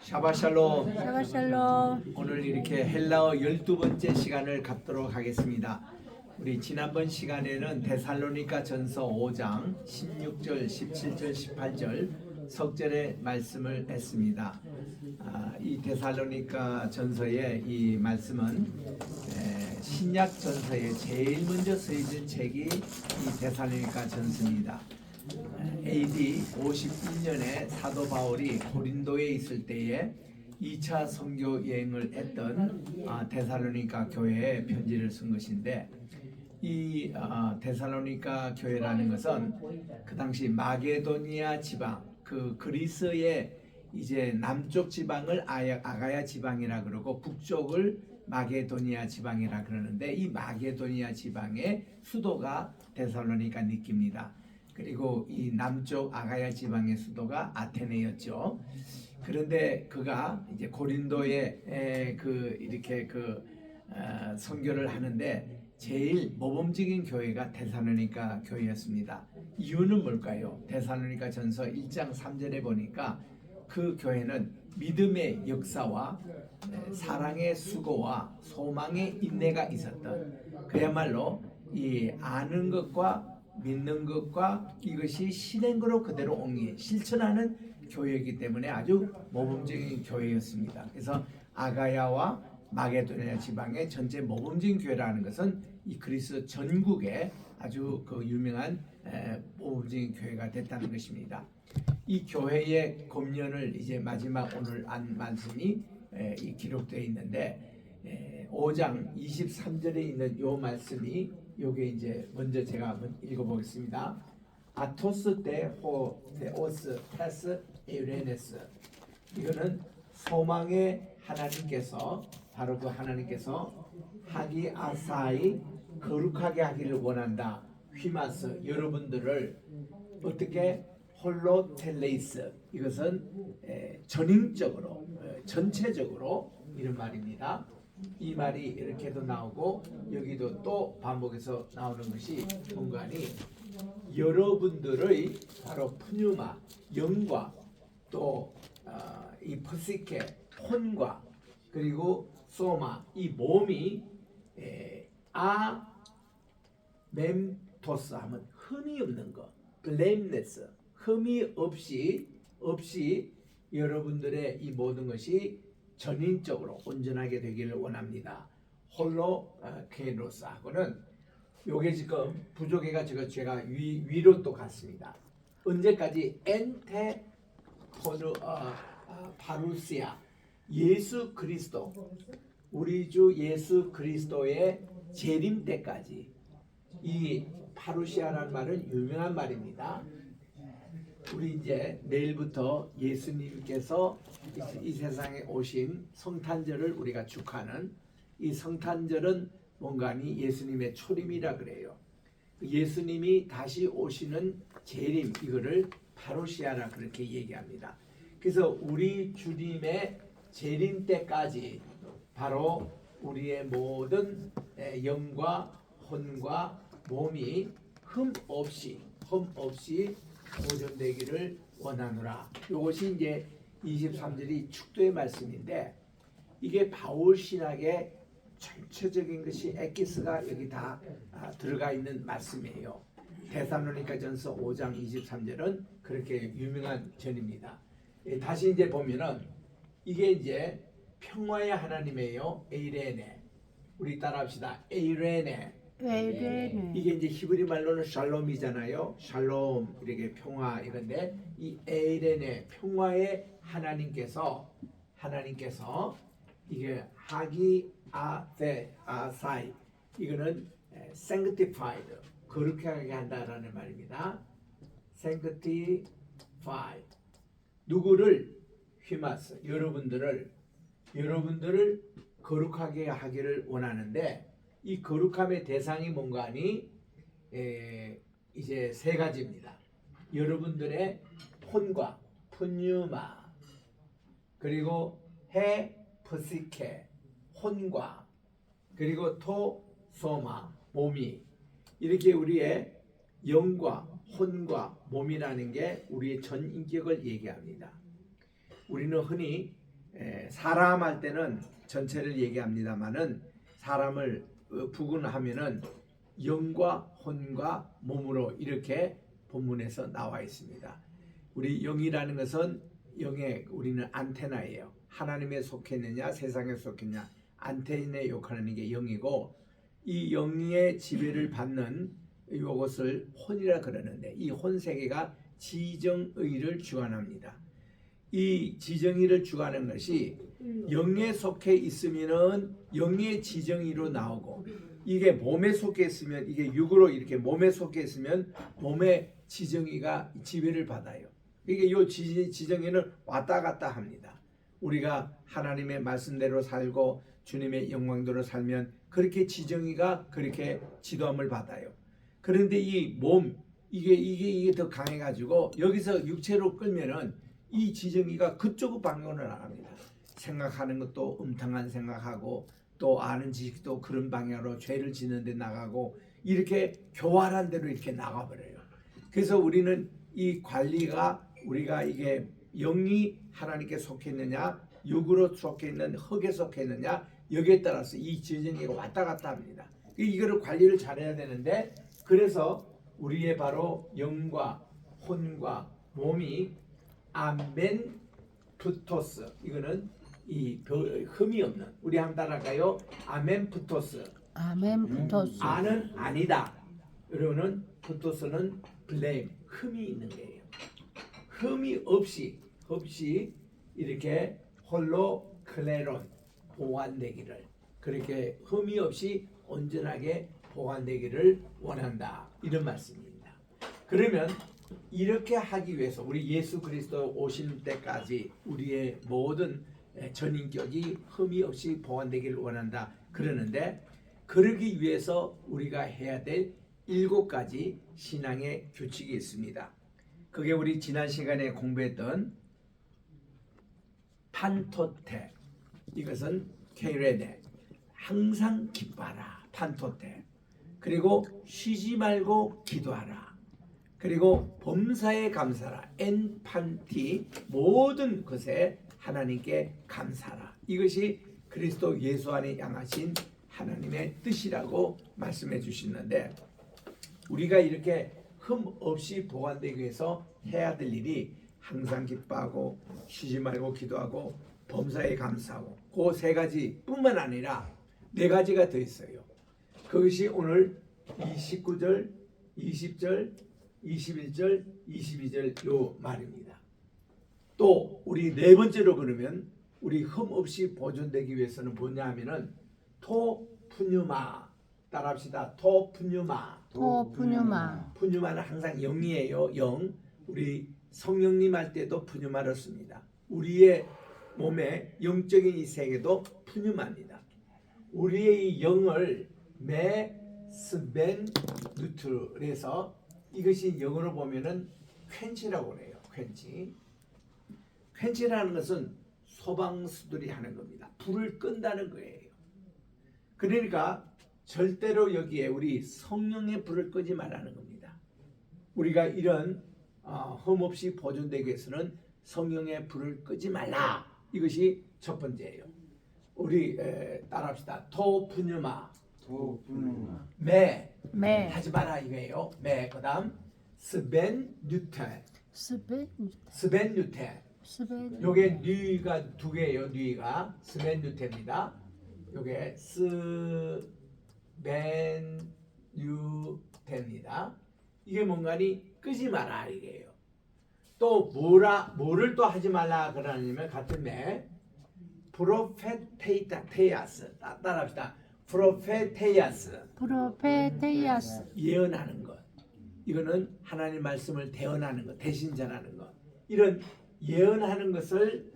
샤바샬롬. 샤바샬롬. 오늘 이렇게 헬라어 12번째 시간을 갖도록 하겠습니다. 우리 지난번 시간에는 데살로니가 전서 5장 16절, 17절, 18절 석절의 말씀을 했습니다. 이 데살로니가 전서의 이 말씀은 신약 전서에 제일 먼저 쓰여진 책이 이 데살로니가 전서입니다. AD 52년에 사도 바울이 고린도에 있을 때에 2차 선교 여행을 했던 데살로니가 교회에 편지를 쓴 것인데, 이 데살로니가 교회라는 것은 그 당시 마게도니아 지방, 그 그리스의 이제 남쪽 지방을 아가야 지방이라 그러고 북쪽을 마게도니아 지방이라 그러는데, 이 마게도니아 지방의 수도가 데살로니가 니끼입니다. 그리고 이 남쪽 아가야 지방의 수도가 아테네였죠. 그런데 그가 이제 고린도에 이렇게 선교를 하는데 제일 모범적인 교회가 데살로니가 교회였습니다. 이유는 뭘까요? 데살로니가 전서 1장 3절에 보니까 그 교회는 믿음의 역사와 사랑의 수고와 소망의 인내가 있었던, 그야말로 이 아는 것과 믿는 것과 이것이 실행으로 그대로 옮긴 실천하는 교회이기 때문에 아주 모범적인 교회였습니다. 그래서 아가야와 마게도니아 지방의 전체 모범적인 교회라는 것은 이 그리스 전국에 아주 유명한 모범적인 교회가 됐다는 것입니다. 이 교회의 금년을 이제 마지막 오늘 안 말씀이 기록되어 있는데, 5장 23절에 있는 요 말씀이 요게 이제 먼저 제가 한번 읽어보겠습니다. 아토스 데호 데오스 테스 에우레네스. 이거는 소망의 하나님께서, 바로 그 하나님께서 하기 아사이 거룩하게 하기를 원한다. 휘마스 여러분들을 어떻게 홀로 텔레이스, 이것은 전인적으로 전체적으로 이런 말입니다. 이 말이 이렇게도 나오고 여기도 또 반복해서 나오는 것이 뭔가니, 여러분들의 바로 푸뉴마 영과 또 이 퍼시케 혼과 그리고 소마 이 몸이 멤토스 하면 흠이 없는 것, 블레임레스 흠이 없이 여러분들의 이 모든 것이 전인적으로 온전하게 되기를 원합니다. 홀로 케이로스 하고는 요게 지금 부조개가 제가 위로 또 갔습니다. 언제까지? 엔테 코누 파루시아, 예수 그리스도, 우리 주 예수 그리스도의 재림 때까지. 이 파루시아라는 말은 유명한 말입니다. 우리 이제 내일부터 예수님께서 이 세상에 오신 성탄절을 우리가 축하하는, 이 성탄절은 뭔가니 예수님의 초림이라 그래요. 예수님이 다시 오시는 재림, 이거를 파루시아라 그렇게 얘기합니다. 그래서 우리 주님의 재림 때까지 바로 우리의 모든 영과 혼과 몸이 흠 없이 보존되기를 원하노라. 이것이 이제 23절이 축도의 말씀인데, 이게 바울 신학의 전체적인 것이 엑기스가 여기 다 들어가 있는 말씀이에요. 데살로니가 전서 5장 23절은 그렇게 유명한 절입니다. 다시 이제 보면은 이게 이제 평화의 하나님이에요. 에이레네. 우리 따라합시다. 에이레네. 이게 이제 히브리 말로는 샬롬이잖아요. 샬롬, 이렇게 평화 이건데, 이 에이레네 평화의 하나님께서 이게 하기 아테 아사이, 이거는 sanctified 거룩하게 한다라는 말입니다. sanctified 누구를? 휘마스 여러분들을 거룩하게 하기를 원하는데, 이 거룩함의 대상이 뭔가 하니 이제 세 가지입니다. 여러분들의 혼과 푸뉴마, 그리고 해 퍼시케 혼과, 그리고 토 소마 몸이, 이렇게 우리의 영과 혼과 몸이라는 게 우리의 전 인격을 얘기합니다. 우리는 흔히 사람 할 때는 전체를 얘기합니다만은 사람을 부근하면은 영과 혼과 몸으로 이렇게 본문에서 나와 있습니다. 우리 영이라는 것은 영의 우리는 안테나예요. 하나님에 속했느냐 세상에 속했느냐 안테나에 역할하는 게 영이고 이 영의 지배를 받는 이것을 혼이라 그러는데 이 혼 세계가 지정의를 주관합니다. 이 지정의를 주관하는 것이 영에 속해 있으면은 영의 지정의로 나오고 이게 몸에 속해 있으면 이게 육으로 이렇게 몸에 속해 있으면 몸의 지정의가 지배를 받아요. 이게 이 지정의는 왔다 갔다 합니다. 우리가 하나님의 말씀대로 살고 주님의 영광대로 살면 그렇게 지정의가 그렇게 지도함을 받아요. 그런데 이 몸 이게 더 강해가지고 여기서 육체로 끌면은 이 지정의가 그쪽 방향으로 나갑니다. 생각하는 것도 음탕한 생각하고 또 아는 지식도 그런 방향으로 죄를 짓는데 나가고 이렇게 교활한 대로 이렇게 나가버려요. 그래서 우리는 이 관리가 우리가 이게 영이 하나님께 속해 있느냐 육으로 속해 있는 흙에 속해 있느냐 여기에 따라서 이 지정의가 왔다 갔다 합니다. 이거를 관리를 잘해야 되는데 그래서 우리의 바로 영과 혼과 몸이 아멘푸토스 이거는 이 흠이 없는 우리 한번 따라갈까요? 아멘푸토스 아멘푸토스. 아는 아니다. 여러분은 푸토스는 블레임 흠이 있는 거예요. 흠이 없이 이렇게 홀로 클레론 보완되기를 그렇게 흠이 없이 온전하게 보완되기를 원한다 이런 말씀입니다. 그러면 이렇게 하기 위해서 우리 예수 그리스도 오실 때까지 우리의 모든 전인격이 흠이 없이 보완되기를 원한다 그러는데 그러기 위해서 우리가 해야 될 7가지 신앙의 규칙이 있습니다. 그게 우리 지난 시간에 공부했던 판토테 이것은 케이레네 항상 기뻐하라 판토테 그리고 쉬지 말고 기도하라 그리고 범사에 감사하라 엔판티 모든 것에 하나님께 감사하라 이것이 그리스도 예수 안에 양하신 하나님의 뜻이라고 말씀해 주시는데 우리가 이렇게 흠 없이 보완되기 위해서 해야 될 일이 항상 기뻐하고 쉬지 말고 기도하고 범사에 감사하고 그 3가지 뿐만 아니라 4가지가 더 있어요. 그것이 오늘 29절, 20절, 21절, 22절 요 말입니다. 또 우리 4번째로 그러면 우리 흠 없이 보존되기 위해서는 뭐냐 하면은 토푸뉴마 따라합시다. 토푸뉴마 푸뉴마는 항상 영이에요. 영 우리 성령님 할 때도 푸뉴마를 씁니다. 우리의 몸의 영적인 이 세계도 푸뉴마입니다. 우리의 이 영을 메스벤누트에서 이것이 영어로 보면은 퀸치라고 해요. 퀸치라는 것은 소방수들이 하는 겁니다. 불을 끈다는 거예요. 그러니까 절대로 여기에 우리 성령의 불을 끄지 말라는 겁니다. 우리가 이런 흠없이 보존되기 위해서는 성령의 불을 끄지 말라. 이것이 첫 번째예요. 우리 따라합시다. 토푸뉴마 매 하지 마라 이거예요. 매 그다음 스벤뉴테 요게 뉘가 2개예요. 뉘가 스벤뉴테입니다. 요게 스벤뉴테입니다. 이게 뭔가니 끄지 마라 이게요. 또 뭐를 또 하지 말라 그러냐면 같은 매 프로페테이아스 따라합시다. 프로페테이아스 예언하는 것. 이거는 하나님 말씀을 대언하는 것, 대신 전하는 것. 이런 예언하는 것을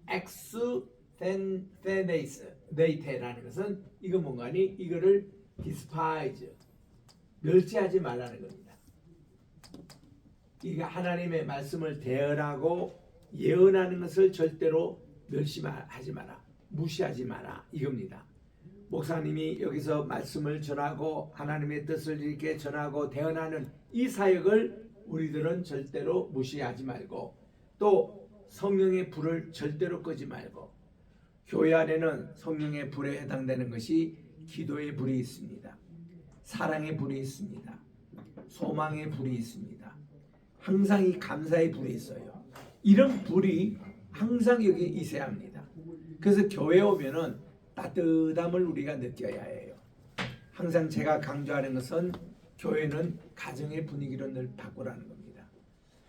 엑스텐데이테라는 것은 이거 뭔가니 이거를 디스파이즈 멸시하지 말라는 겁니다. 이게 하나님의 말씀을 대언하고 예언하는 것을 절대로 멸시하지 마라, 무시하지 마라 이겁니다. 목사님이 여기서 말씀을 전하고 하나님의 뜻을 이렇게 전하고 대언하는 이 사역을 우리들은 절대로 무시하지 말고 또 성령의 불을 절대로 끄지 말고, 교회 안에는 성령의 불에 해당되는 것이 기도의 불이 있습니다. 사랑의 불이 있습니다. 소망의 불이 있습니다. 항상 이 감사의 불이 있어요. 이런 불이 항상 여기 있어야 합니다. 그래서 교회에 오면은 따뜻함을 우리가 느껴야 해요. 항상 제가 강조하는 것은 교회는 가정의 분위기로 늘 바꾸라는 겁니다.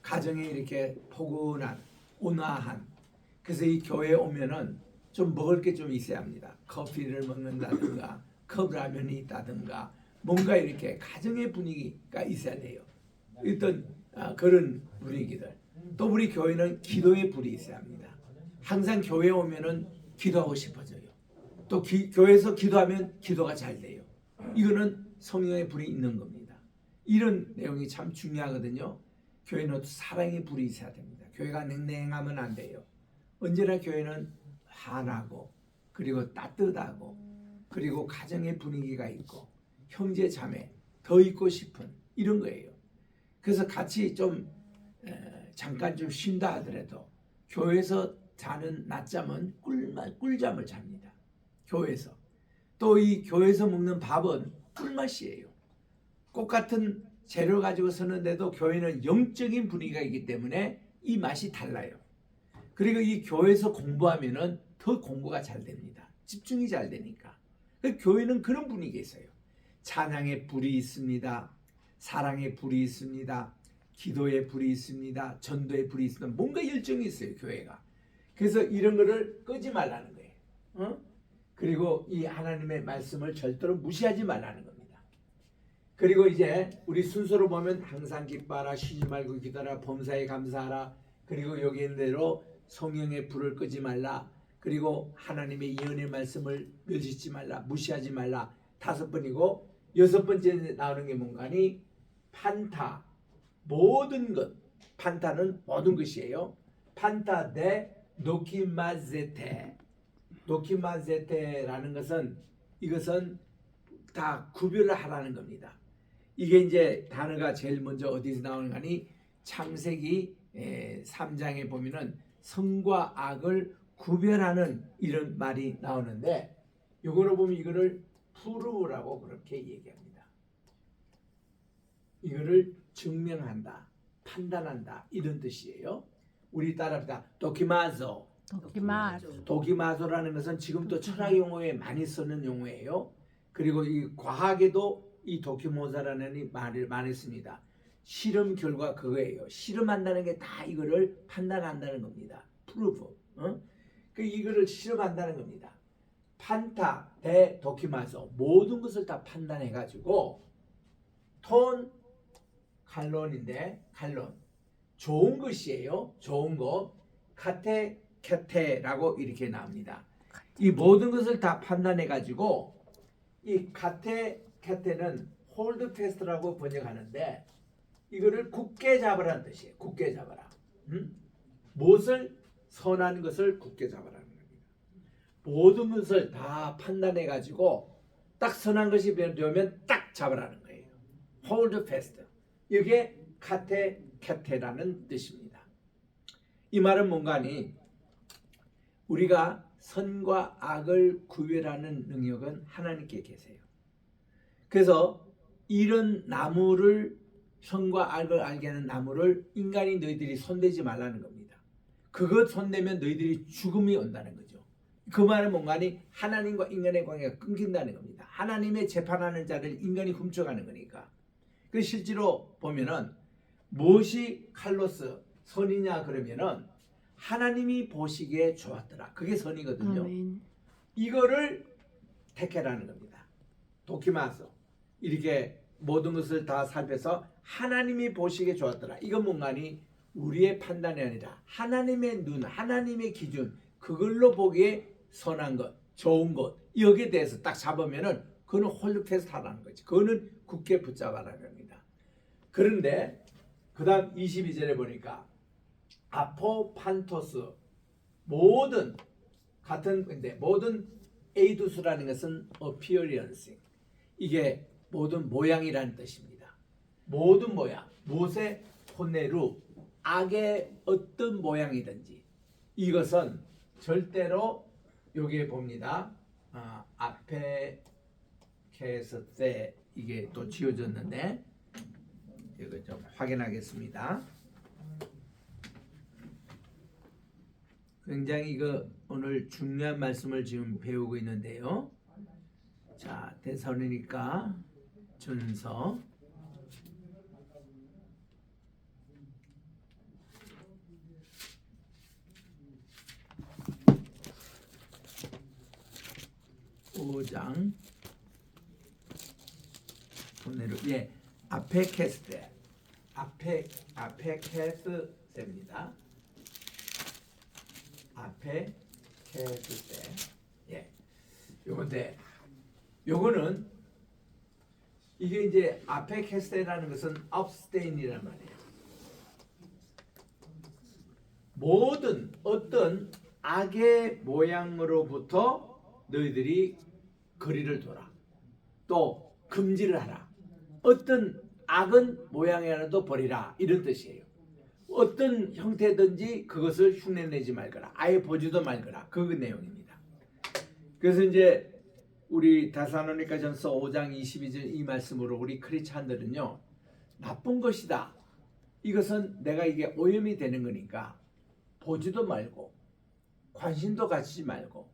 가정에 이렇게 포근한, 온화한. 그래서 이 교회에 오면은 좀 먹을 게 좀 있어야 합니다. 커피를 먹는다든가 컵라면이 있다든가 뭔가 이렇게 가정의 분위기가 있어야 돼요. 어떤 그런 분위기들. 또 우리 교회는 기도의 불이 있어야 합니다. 항상 교회에 오면은 기도하고 싶어져요. 또 교회에서 기도하면 기도가 잘 돼요. 이거는 성령의 불이 있는 겁니다. 이런 내용이 참 중요하거든요. 교회는 사랑의 불이 있어야 됩니다. 교회가 냉랭하면 안 돼요. 언제나 교회는 환하고 그리고 따뜻하고 그리고 가정의 분위기가 있고 형제 자매 더 있고 싶은 이런 거예요. 그래서 같이 좀 잠깐 좀 쉰다 하더라도 교회에서 자는 낮잠은 꿀잠을 잡니다. 교회에서. 또 이 교회에서 먹는 밥은 꿀맛이에요. 똑같은 재료 가지고 쓰는데도 교회는 영적인 분위기가 있기 때문에 이 맛이 달라요. 그리고 이 교회에서 공부하면은 더 공부가 잘 됩니다. 집중이 잘 되니까. 교회는 그런 분위기가 있어요. 찬양의 불이 있습니다. 사랑의 불이 있습니다. 기도의 불이 있습니다. 전도의 불이 있습니다. 뭔가 열정이 있어요, 교회가. 그래서 이런 거를 끄지 말라는 거예요. 그리고 이 하나님의 말씀을 절대로 무시하지 말라는 겁니다. 그리고 이제 우리 순서로 보면 항상 기뻐하라, 쉬지 말고 기도하라, 범사에 감사하라. 그리고 여기 있는 대로 성령의 불을 끄지 말라. 그리고 하나님의 예언의 말씀을 멸시지 말라, 무시하지 말라. 5번이고 6번째 나오는 게 뭔가니 판타, 모든 것. 판타는 모든 것이에요. 판타 데 도키마제테. 도키마제테라는 것은 이것은 다 구별을 하라는 겁니다. 이게 이제 단어가 제일 먼저 어디서 나오는가니 창세기 3장에 보면은 선과 악을 구별하는 이런 말이 나오는데 이거로 보면 이거를 프루브라고 그렇게 얘기합니다. 이거를 증명한다, 판단한다 이런 뜻이에요. 우리 따라합니다. 도키마조. 도키마조라는 것은 지금도 철학 용어에 많이 쓰는 용어예요. 그리고 이 과학에도 이 도키모자라는 말을 많이 씁니다. 실험 결과 그거예요. 실험한다는 게 다 이거를 판단한다는 겁니다. 프루브. 그 이거를 실험한다는 겁니다. 판타 대 도키마조 모든 것을 다 판단해 가지고 톤 칼론인데 칼론 좋은 것이에요. 좋은 것 카테 캐테라고 이렇게 나옵니다. 이 모든 것을 다 판단해 가지고 이 카테 캐테는 홀드 패스트라고 번역하는데 이거를 굳게 잡으라는 뜻이에요. 굳게 잡아라. 무엇을 선한 것을 굳게 잡아라는 겁니다. 모든 것을 다 판단해 가지고 딱 선한 것이 되면 딱 잡으라는 거예요. hold fast. 이게 카테 캐테라는 뜻입니다. 이 말은 뭔가니 우리가 선과 악을 구별하는 능력은 하나님께 계세요. 그래서 이런 나무를 선과 악을 알게 하는 나무를 인간이 너희들이 손대지 말라는 겁니다. 그것 손대면 너희들이 죽음이 온다는 거죠. 그 말은 뭔가니 하나님과 인간의 관계가 끊긴다는 겁니다. 하나님의 재판하는 자를 인간이 훔쳐가는 거니까. 그 실제로 보면은 무엇이 칼로스 선이냐 그러면은 하나님이 보시기에 좋았더라. 그게 선이거든요. 아멘. 이거를 택해라는 겁니다. 도키마서 이렇게 모든 것을 다 살펴서 하나님이 보시기에 좋았더라. 이건 뭔가니 우리의 판단이 아니라 하나님의 눈, 하나님의 기준 그걸로 보기에 선한 것, 좋은 것 여기에 대해서 딱 잡으면은 그거는 홀드패스트 하라는 거지. 그거는 굳게 붙잡아라는 겁니다. 그런데 그 다음 22절에 보니까 아포판토스 모든 같은 근데 모든 에이두스라는 것은 appearance 이게 모든 모양이라는 뜻입니다. 모든 모양 무엇의 혼내루 악의 어떤 모양이든지 이것은 절대로 여기에 봅니다. 앞에 캐스테 이게 또 지워졌는데 이거 좀 확인하겠습니다. 굉장히 이거 오늘 중요한 말씀을 지금 배우고 있는데요. 자, 데살로니가 전서 5장 오늘은 앞에 캐스테 앞에 캐스테입니다. 앞에 캐스테 요건데 요거는 이게 이제 앞에 캐스테라는 것은 업스테인이란 말이에요. 모든 어떤 악의 모양으로부터 너희들이 거리를 둬라. 또 금지를 하라. 어떤 악은 모양이라도 버리라. 이런 뜻이에요. 어떤 형태든지 그것을 흉내내지 말거라. 아예 보지도 말거라. 그 내용입니다. 그래서 이제 우리 데살로니가전서 5장 22절 이 말씀으로 우리 크리스찬들은요, 나쁜 것이다. 이것은 내가 이게 오염이 되는 거니까 보지도 말고 관심도 가지지 말고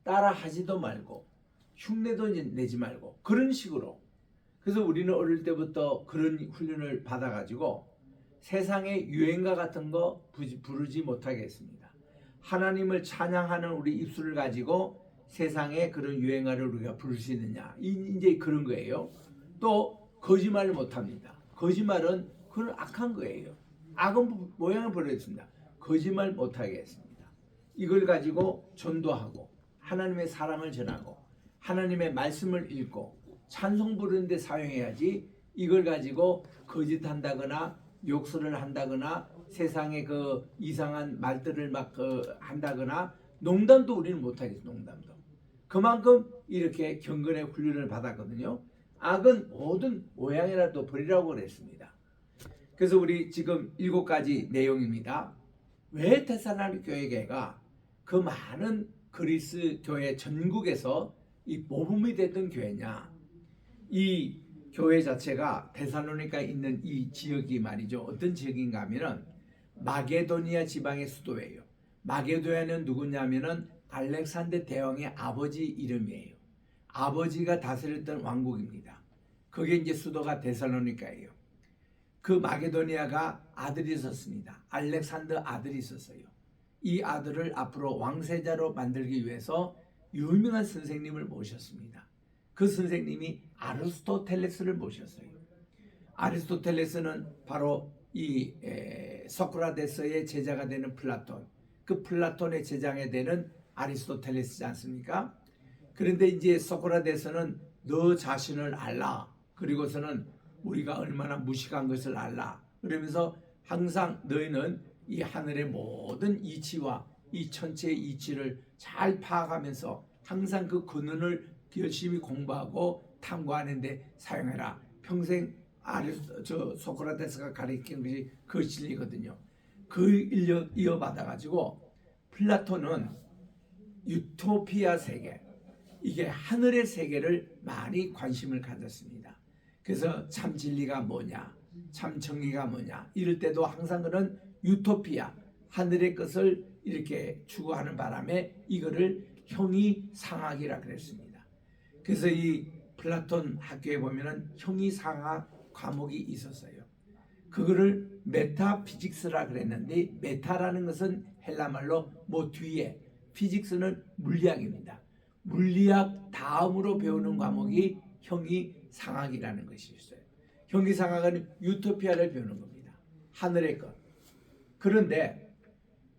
따라 하지도 말고 흉내도 내지 말고 그런 식으로. 그래서 우리는 어릴 때부터 그런 훈련을 받아가지고 세상의 유행가 같은 거 부르지 못하게 했습니다. 하나님을 찬양하는 우리 입술을 가지고 세상의 그런 유행가를 우리가 부를 수 있느냐, 이제 그런 거예요. 또 거짓말을 못합니다. 거짓말은 그건 악한 거예요. 악은 모양을 버렸습니다. 거짓말 못하게 했습니다. 이걸 가지고 전도하고 하나님의 사랑을 전하고 하나님의 말씀을 읽고 찬송 부르는 데 사용해야지, 이걸 가지고 거짓한다거나 욕설을 한다거나 세상의 그 이상한 말들을 막 한다거나 농담도 우리는 못하겠어요. 농담도. 그만큼 이렇게 경건의 훈련을 받았거든요. 악은 모든 모양이라도 버리라고 그랬습니다. 그래서 우리 지금 7가지 내용입니다. 왜 데살로니가 교회가 그 많은 그리스 교회 전국에서 이 모범이 됐던 교회냐? 이 교회 자체가 데살로니가에 있는 이 지역이 말이죠. 어떤 지역인가 하면은 마게도니아 지방의 수도예요. 마게도니아는 누구냐면은 알렉산더 대왕의 아버지 이름이에요. 아버지가 다스렸던 왕국입니다. 그게 이제 수도가 데살로니가예요. 그 마게도니아가 아들이 있었습니다. 알렉산더 아들이 있었어요. 이 아들을 앞으로 왕세자로 만들기 위해서 유명한 선생님을 모셨습니다. 그 선생님이 아리스토텔레스를 모셨어요. 아리스토텔레스는 바로 이 소크라테스의 제자가 되는 플라톤, 그 플라톤의 제자가 되는 아리스토텔레스지 않습니까? 그런데 이제 소크라테스는 너 자신을 알라, 그리고서는 우리가 얼마나 무식한 것을 알라, 그러면서 항상 너희는 이 하늘의 모든 이치와 이 천체의 이치를 잘 파악하면서 항상 그 근원을 열심히 공부하고 탐구하는 데 사용해라. 평생 소크라테스가 가르친 것이 그 진리거든요. 그 인력 이어받아 가지고 플라톤은 유토피아 세계, 이게 하늘의 세계를 많이 관심을 가졌습니다. 그래서 참 진리가 뭐냐, 참 정의가 뭐냐, 이럴 때도 항상 그런 유토피아, 하늘의 것을 이렇게 추구하는 바람에 이거를 형이상학이라 그랬습니다. 그래서 이 플라톤 학교에 보면은 형이상학 과목이 있었어요. 그거를 메타피직스라 그랬는데, 메타라는 것은 헬라말로 뒤에, 피직스는 물리학입니다. 물리학 다음으로 배우는 과목이 형이상학이라는 것이 있어요. 형이상학은 유토피아를 배우는 겁니다. 하늘의 것. 그런데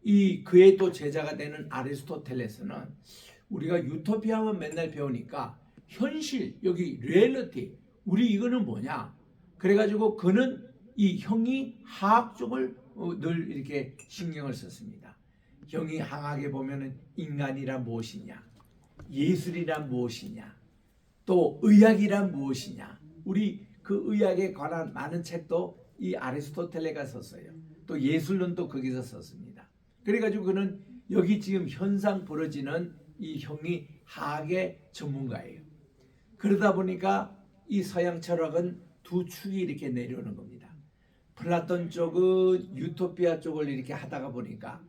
이 그의 또 제자가 되는 아리스토텔레스는 우리가 유토피아만 맨날 배우니까 현실, 여기 리얼리티, 우리 이거는 뭐냐? 그래가지고 그는 이 형이하학 쪽을 늘 이렇게 신경을 썼습니다. 형이항학에 보면은 인간이란 무엇이냐, 예술이란 무엇이냐, 또 의학이란 무엇이냐, 우리 그 의학에 관한 많은 책도 이 아리스토텔레가 썼어요. 또 예술론도 거기서 썼습니다. 그래가지고 그는 여기 지금 현상 벌어지는 이 형이 화학의 전문가예요. 그러다 보니까 이 서양 철학은 두 축이 이렇게 내려오는 겁니다. 플라톤 쪽은 유토피아 쪽을 이렇게 하다가 보니까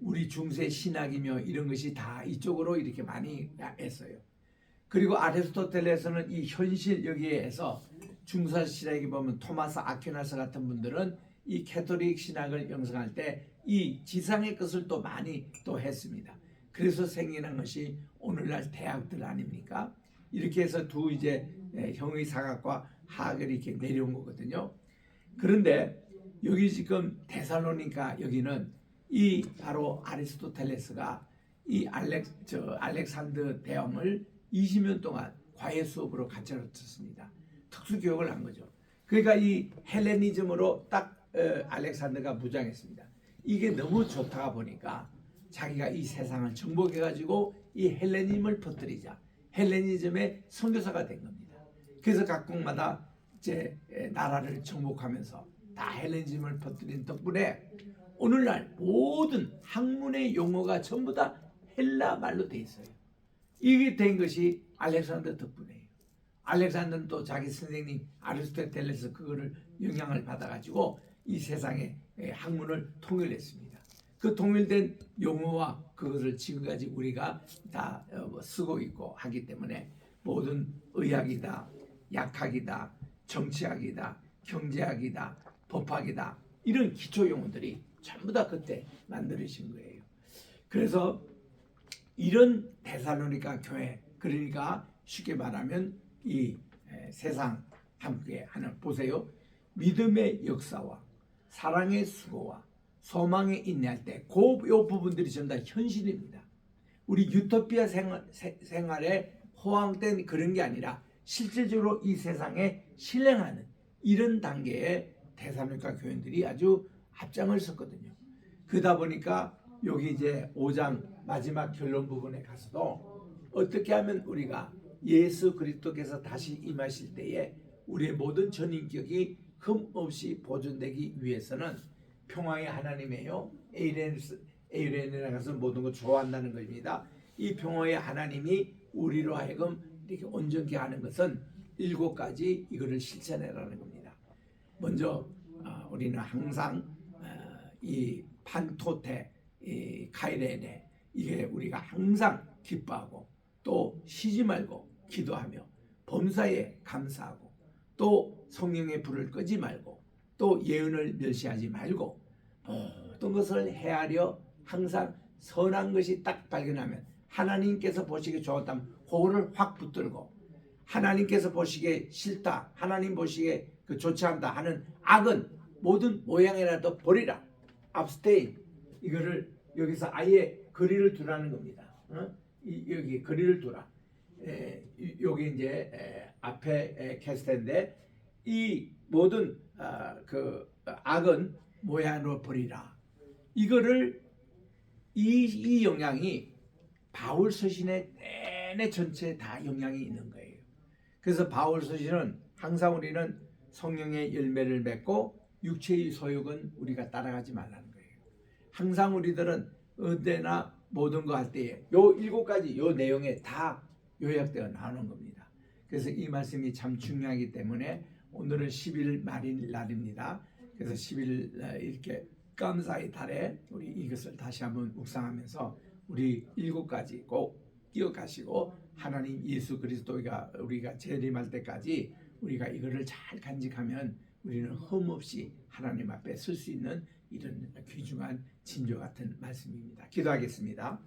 우리 중세 신학이며 이런 것이 다 이쪽으로 이렇게 많이 했어요. 그리고 아리스토텔레스는 이 현실 여기에서 중세 신학에 보면 토마스 아퀴나스 같은 분들은 이 캐톨릭 신학을 영성할 때 이 지상의 것을 또 많이 또 했습니다. 그래서 생겨난 것이 오늘날 대학들 아닙니까? 이렇게 해서 두 이제 형의 사각과 화학을 이렇게 내려온 거거든요. 그런데 여기 지금 데살로니가 여기는 이 바로 아리스토텔레스가 이 알렉산더 대왕을 20년 동안 과외 수업으로 가르쳤습니다. 특수 교육을 한 거죠. 그러니까 이 헬레니즘으로 딱 알렉산더가 무장했습니다. 이게 너무 좋다 보니까 자기가 이 세상을 정복해가지고 이 헬레니즘을 퍼뜨리자. 헬레니즘의 선교사가 된 겁니다. 그래서 각국마다 이제 나라를 정복하면서 다 헬레니즘을 퍼뜨린 덕분에 오늘날 모든 학문의 용어가 전부 다 헬라 말로 돼 있어요. 이게 된 것이 알렉산더 덕분이에요. 알렉산더는 또 자기 선생님 아리스토텔레스 그거를 영향을 받아가지고 이 세상의 학문을 통일했습니다. 그 통일된 용어와 그것을 지금까지 우리가 다 쓰고 있고 하기 때문에 모든 의학이다, 약학이다, 정치학이다, 경제학이다, 법학이다 이런 기초 용어들이 전부 다 그때 만들어진 거예요. 그래서 이런 데살로니가 교회, 그러니까 쉽게 말하면 이 세상 함께 하는, 보세요. 믿음의 역사와 사랑의 수고와 소망에 인내할 때 요 부분들이 전부 다 현실입니다. 우리 유토피아 생활에 호황된 그런 게 아니라 실질적으로 이 세상에 실행하는 이런 단계의 데살로니가 교인들이 아주 앞장을 섰거든요. 그러다 보니까 여기 이제 5장 마지막 결론 부분에 가서도 어떻게 하면 우리가 예수 그리스도께서 다시 임하실 때에 우리의 모든 전인격이 흠없이 보존되기 위해서는 평화의 하나님이에요. 에이레네라 가서 모든 걸 좋아한다는 것입니다. 이 평화의 하나님이 우리로 하여금 이렇게 온전케 하는 것은 7가지 이거를 실천해라는 겁니다. 먼저 우리는 항상 이 판토테, 이 카이레네 이게 우리가 항상 기뻐하고 또 쉬지 말고 기도하며 범사에 감사하고 또 성령의 불을 끄지 말고 또 예언을 멸시하지 말고 모든 것을 헤아려 항상 선한 것이 딱 발견하면 하나님께서 보시기에 좋았다면 그거를 확 붙들고 하나님께서 보시기에 싫다, 하나님 보시기에 좋지 않다 하는 악은 모든 모양이라도 버리라. abstain. 이거를 여기서 아예 거리를 두라는 겁니다. 여기 거리를 두라. 여기 이제 앞에 캐스트인데 이 모든 그 악은 모양으로 버리라. 이거를 이 영향이 바울 서신의 내내 전체에 다 영향이 있는 거예요. 그래서 바울 서신은 항상 우리는 성령의 열매를 맺고 육체의 소욕은 우리가 따라가지 말라는 거예요. 항상 우리들은 언제나 모든 거 할 때에 요 7가지 요 내용에 다 요약되어 나오는 겁니다. 그래서 이 말씀이 참 중요하기 때문에 오늘은 10일 말일 날입니다. 그래서 10일 이렇게 감사의 달에 우리 이것을 다시 한번 묵상하면서 우리 7가지 꼭 기억하시고 하나님 예수 그리스도가 우리가 재림할 때까지 우리가 이거를 잘 간직하면 우리는 흠없이 하나님 앞에 설 수 있는 이런 귀중한 진조 같은 말씀입니다. 기도하겠습니다.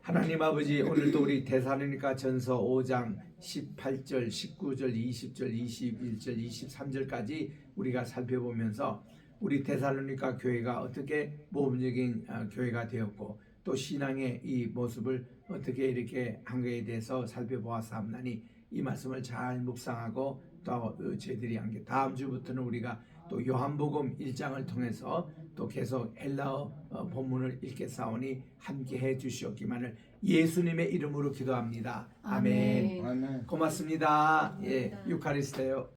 하나님 아버지, 오늘도 우리 데살로니가 전서 5장 18절, 19절, 20절, 21절, 23절까지 우리가 살펴보면서 우리 데살로니가 교회가 어떻게 모범적인 교회가 되었고 또 신앙의 이 모습을 어떻게 이렇게 한 거에 대해서 살펴보았사옵나니 이 말씀을 잘 묵상하고 또 저희들이 한 게 다음 주부터는 우리가 또 요한복음 1장을 통해서 또 계속 헬라어 본문을 읽겠사오니 함께 해 주시옵기만을 예수님의 이름으로 기도합니다. 아멘. 아멘. 고맙습니다. 예, 유카리스토요.